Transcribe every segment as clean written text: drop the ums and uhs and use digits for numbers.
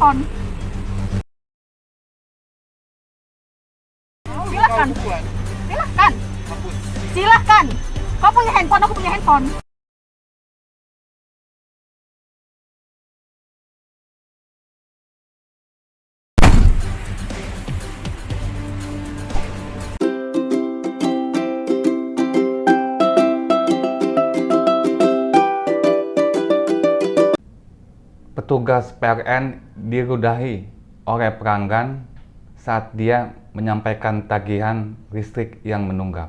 handphone. Silakan. Silakan. Silakan. Kau punya handphone, aku punya handphone. Petugas PLN diludahi oleh pelanggan saat dia menyampaikan tagihan listrik yang menunggak.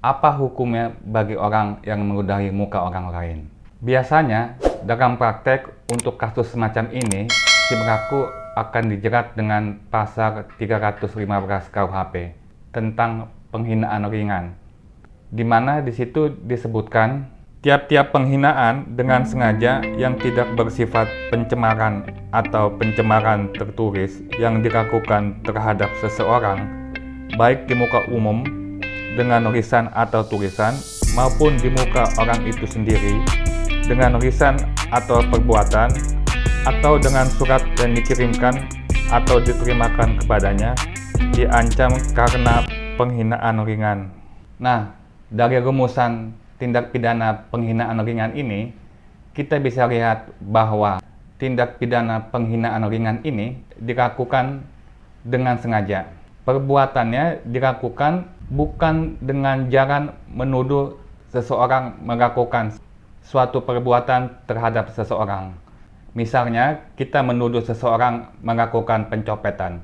Apa hukumnya bagi orang yang meludahi muka orang lain? Biasanya, dalam praktek untuk kasus semacam ini, si pelaku akan dijerat dengan pasal 315 KUHP tentang penghinaan ringan, di mana di situ disebutkan tiap-tiap penghinaan dengan sengaja yang tidak bersifat pencemaran atau pencemaran tertulis yang dilakukan terhadap seseorang, baik di muka umum dengan lisan atau tulisan maupun di muka orang itu sendiri dengan lisan atau perbuatan atau dengan surat yang dikirimkan atau diterimakan kepadanya, diancam karena penghinaan ringan. Nah, dari rumusan tindak pidana penghinaan ringan ini, kita bisa lihat bahwa tindak pidana penghinaan ringan ini dilakukan dengan sengaja. Perbuatannya dilakukan bukan dengan jalan menuduh seseorang melakukan suatu perbuatan terhadap seseorang. Misalnya, kita menuduh seseorang melakukan pencopetan,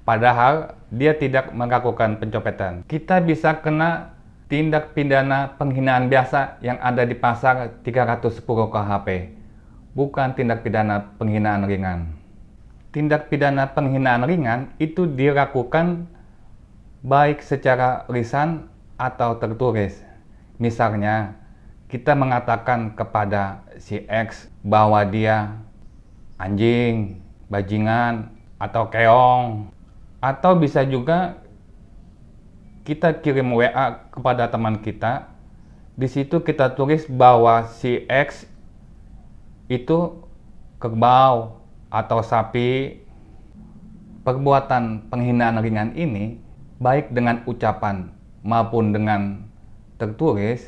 padahal dia tidak melakukan pencopetan. Kita bisa kena tindak pidana penghinaan biasa yang ada di pasal 310 KUHP, bukan tindak pidana penghinaan ringan. Tindak pidana penghinaan ringan itu dilakukan baik secara lisan atau tertulis. Misalnya, kita mengatakan kepada si X bahwa dia anjing, bajingan, atau keong. Atau bisa juga kita kirim WA kepada teman kita, di situ kita tulis bahwa si X itu kerbau atau sapi. Perbuatan penghinaan ringan ini, baik dengan ucapan maupun dengan tertulis,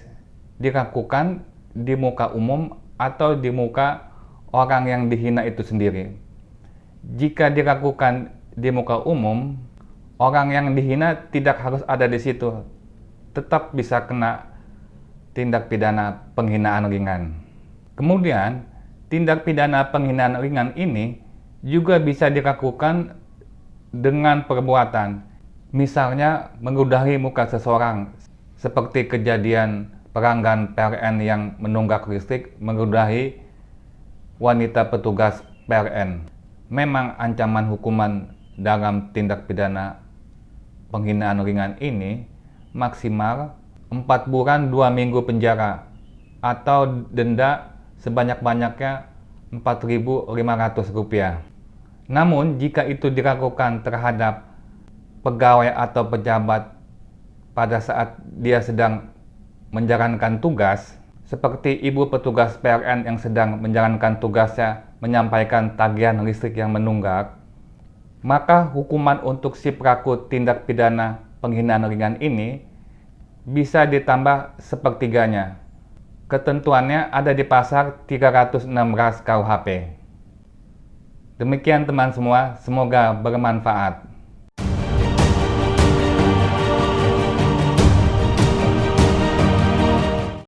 dilakukan di muka umum atau di muka orang yang dihina itu sendiri. Jika dilakukan di muka umum, orang yang dihina tidak harus ada di situ, tetap bisa kena tindak pidana penghinaan ringan. Kemudian, tindak pidana penghinaan ringan ini juga bisa dilakukan dengan perbuatan, misalnya meludahi muka seseorang, seperti kejadian pelanggan PLN yang menunggak listrik meludahi wanita petugas PLN. Memang ancaman hukuman dalam tindak pidana penghinaan ringan ini maksimal 4 bulan 2 minggu penjara atau denda sebanyak-banyaknya Rp4.500. Namun, jika itu dilakukan terhadap pegawai atau pejabat pada saat dia sedang menjalankan tugas, seperti ibu petugas PLN yang sedang menjalankan tugasnya menyampaikan tagihan listrik yang menunggak, maka hukuman untuk si pelaku tindak pidana penghinaan ringan ini bisa ditambah sepertiganya. Ketentuannya ada di pasal 316 KUHP. Demikian teman semua, semoga bermanfaat.